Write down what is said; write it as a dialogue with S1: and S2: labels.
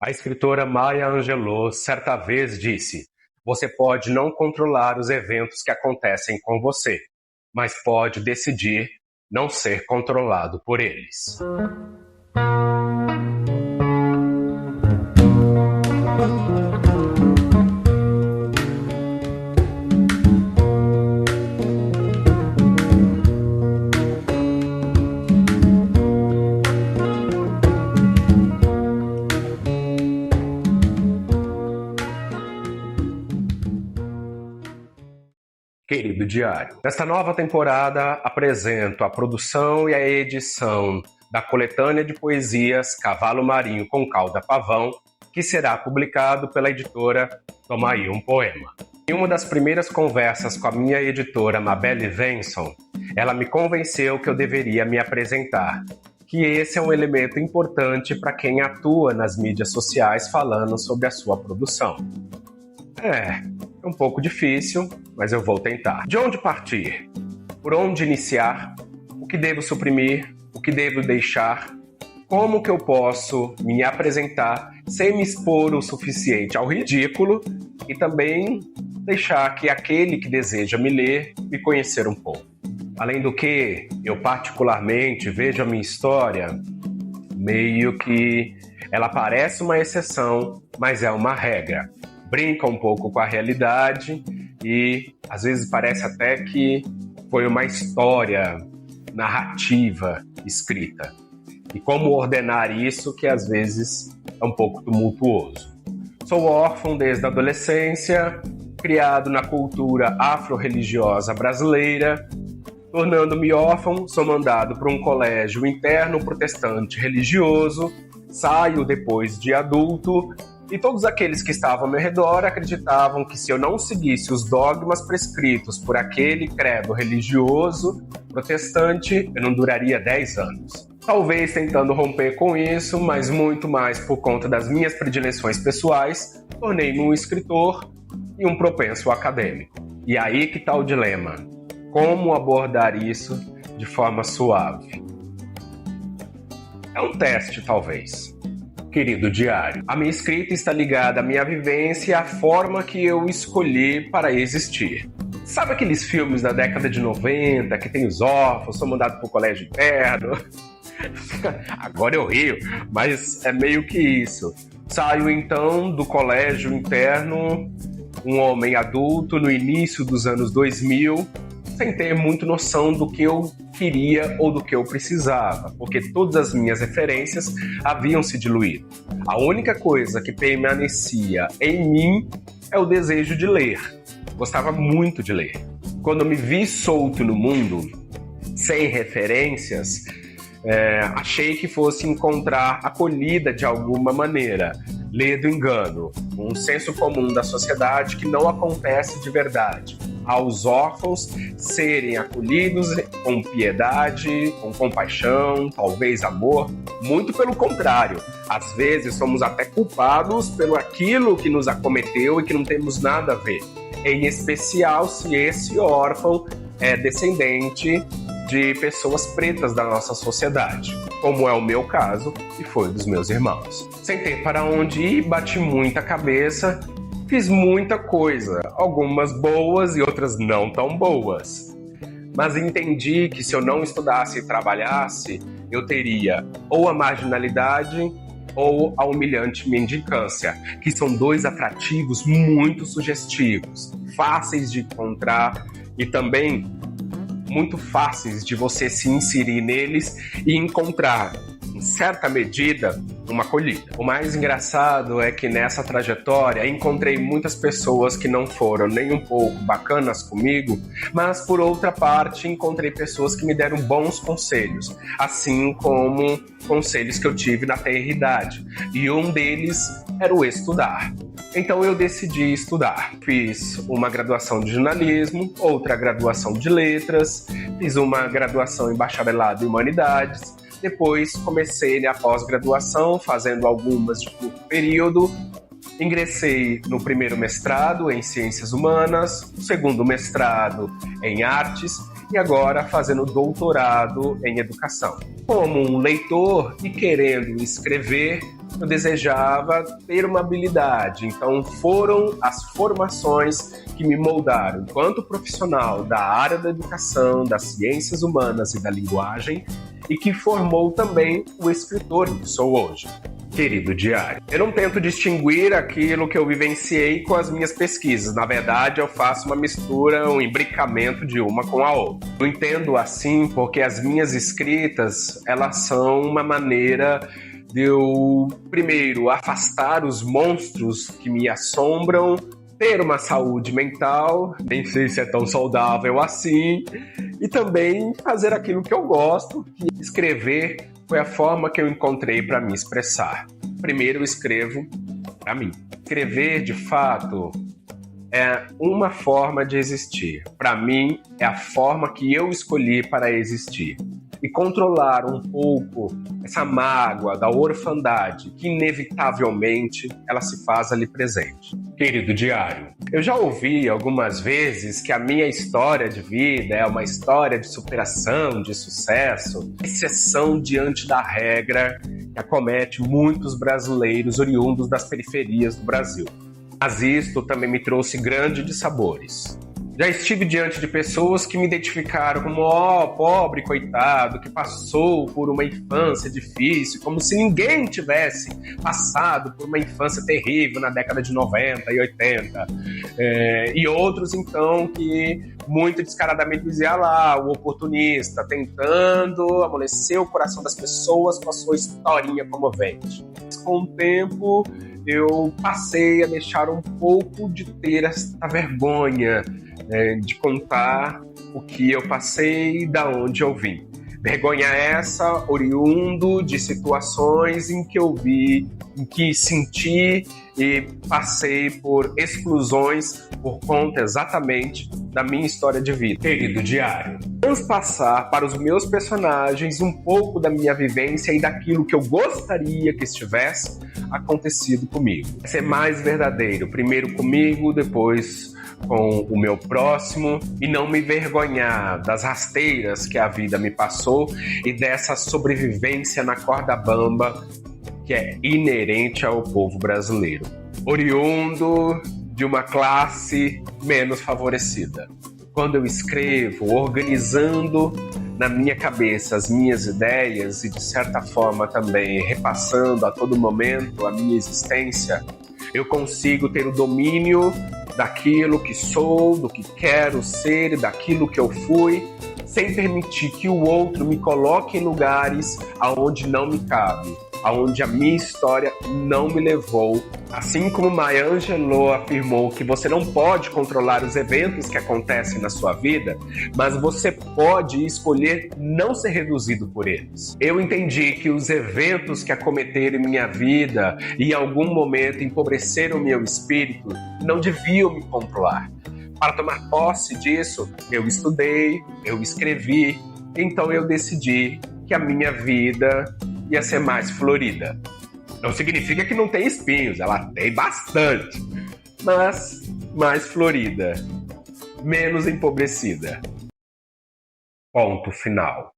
S1: A escritora Maya Angelou certa vez disse: "Você pode não controlar os eventos que acontecem com você, mas pode decidir não ser controlado por eles." Querido diário, nesta nova temporada apresento a produção e a edição da coletânea de poesias Cavalo Marinho com Cauda Pavão, que será publicado pela editora Toma Aí um Poema. Em uma das primeiras conversas com a minha editora Mabelle Venson, ela me convenceu que eu deveria me apresentar, que esse é um elemento importante para quem atua nas mídias sociais falando sobre a sua produção. É um pouco difícil, mas eu vou tentar. De onde partir? Por onde iniciar? O que devo suprimir? O que devo deixar? Como que eu posso me apresentar sem me expor o suficiente ao ridículo e também deixar que aquele que deseja me ler me conhecer um pouco? Além do que, eu particularmente vejo a minha história meio que ela parece uma exceção, mas é uma regra. Brinca um pouco com a realidade e às vezes parece até que foi uma história narrativa escrita. E como ordenar isso que às vezes é um pouco tumultuoso. Sou órfão desde a adolescência, criado na cultura afro-religiosa brasileira. Tornando-me órfão, sou mandado para um colégio interno protestante religioso, saio depois de adulto. E todos aqueles que estavam ao meu redor acreditavam que se eu não seguisse os dogmas prescritos por aquele credo religioso protestante, eu não duraria 10 anos. Talvez tentando romper com isso, mas muito mais por conta das minhas predileções pessoais, tornei-me um escritor e um propenso acadêmico. E aí que está o dilema. Como abordar isso de forma suave? É um teste, talvez. Querido diário, a minha escrita está ligada à minha vivência e à forma que eu escolhi para existir. Sabe aqueles filmes da década de 90 que tem os órfãos, são mandados para o colégio interno? Agora eu rio, mas é meio que isso. Saio então do colégio interno, um homem adulto no início dos anos 2000, sem ter muito noção do que eu queria ou do que eu precisava, porque todas as minhas referências haviam se diluído. A única coisa que permanecia em mim é o desejo de ler. Gostava muito de ler. Quando me vi solto no mundo, sem referências, achei que fosse encontrar acolhida de alguma maneira. Ler do engano, um senso comum da sociedade que não acontece de verdade. Aos órfãos serem acolhidos com piedade, com compaixão, talvez amor. Muito pelo contrário, às vezes somos até culpados pelo aquilo que nos acometeu e que não temos nada a ver. Em especial se esse órfão é descendente de pessoas pretas da nossa sociedade, como é o meu caso e foi dos meus irmãos. Sem ter para onde ir, bati muita cabeça, fiz muita coisa, algumas boas e outras não tão boas. Mas entendi que se eu não estudasse e trabalhasse, eu teria ou a marginalidade ou a humilhante mendicância, que são dois atrativos muito sugestivos, fáceis de encontrar e também muito fáceis de você se inserir neles e encontrar, em certa medida, uma acolhida. O mais engraçado é que nessa trajetória encontrei muitas pessoas que não foram nem um pouco bacanas comigo, mas por outra parte encontrei pessoas que me deram bons conselhos, assim como conselhos que eu tive na tenra-idade. E um deles era o estudar. Então eu decidi estudar. Fiz uma graduação de jornalismo, outra graduação de letras, fiz uma graduação em bacharelado em humanidades. Depois comecei a pós-graduação, fazendo algumas de curto período. Ingressei no primeiro mestrado em Ciências Humanas, o segundo mestrado em Artes e agora fazendo doutorado em Educação. Como um leitor e querendo escrever, eu desejava ter uma habilidade. Então foram as formações que me moldaram enquanto profissional da área da educação, das ciências humanas e da linguagem, e que formou também o escritor que sou hoje. Querido diário, eu não tento distinguir aquilo que eu vivenciei com as minhas pesquisas. Na verdade, eu faço uma mistura, um imbricamento de uma com a outra. Eu entendo assim porque as minhas escritas, elas são uma maneira de eu, primeiro, afastar os monstros que me assombram, ter uma saúde mental, nem sei se é tão saudável assim, e também fazer aquilo que eu gosto, que escrever foi a forma que eu encontrei para me expressar. Primeiro eu escrevo para mim. Escrever, de fato, é uma forma de existir. Para mim, é a forma que eu escolhi para existir. E controlar um pouco essa mágoa da orfandade, que inevitavelmente ela se faz ali presente. Querido diário, eu já ouvi algumas vezes que a minha história de vida é uma história de superação, de sucesso, exceção diante da regra que acomete muitos brasileiros oriundos das periferias do Brasil. Mas isto também me trouxe grandes dissabores. Já estive diante de pessoas que me identificaram como pobre coitado, que passou por uma infância difícil, como se ninguém tivesse passado por uma infância terrível na década de 90 e 80. E outros, então, que muito descaradamente diziam lá, o oportunista, tentando amolecer o coração das pessoas com a sua historinha comovente. Com o tempo, eu passei a deixar um pouco de ter essa vergonha, de contar o que eu passei e da onde eu vim. Vergonha essa oriundo de situações em que eu vi, em que senti e passei por exclusões por conta exatamente da minha história de vida. Querido diário, transpassar para os meus personagens um pouco da minha vivência e daquilo que eu gostaria que estivesse acontecido comigo. Ser mais verdadeiro, primeiro comigo, depois com o meu próximo, e não me vergonhar das rasteiras que a vida me passou e dessa sobrevivência na corda bamba que é inerente ao povo brasileiro, oriundo de uma classe menos favorecida. Quando eu escrevo, organizando na minha cabeça as minhas ideias e, de certa forma, também repassando a todo momento a minha existência, eu consigo ter o domínio daquilo que sou, do que quero ser e daquilo que eu fui, sem permitir que o outro me coloque em lugares aonde não me cabe, aonde a minha história não me levou. Assim como Maya Angelou afirmou que você não pode controlar os eventos que acontecem na sua vida, mas você pode escolher não ser reduzido por eles. Eu entendi que os eventos que acometeram em minha vida e em algum momento empobreceram meu espírito não deviam me controlar. Para tomar posse disso, eu estudei, eu escrevi, então eu decidi que a minha vida ia ser mais florida. Não significa que não tem espinhos, ela tem bastante, mas mais florida, menos empobrecida. Ponto final.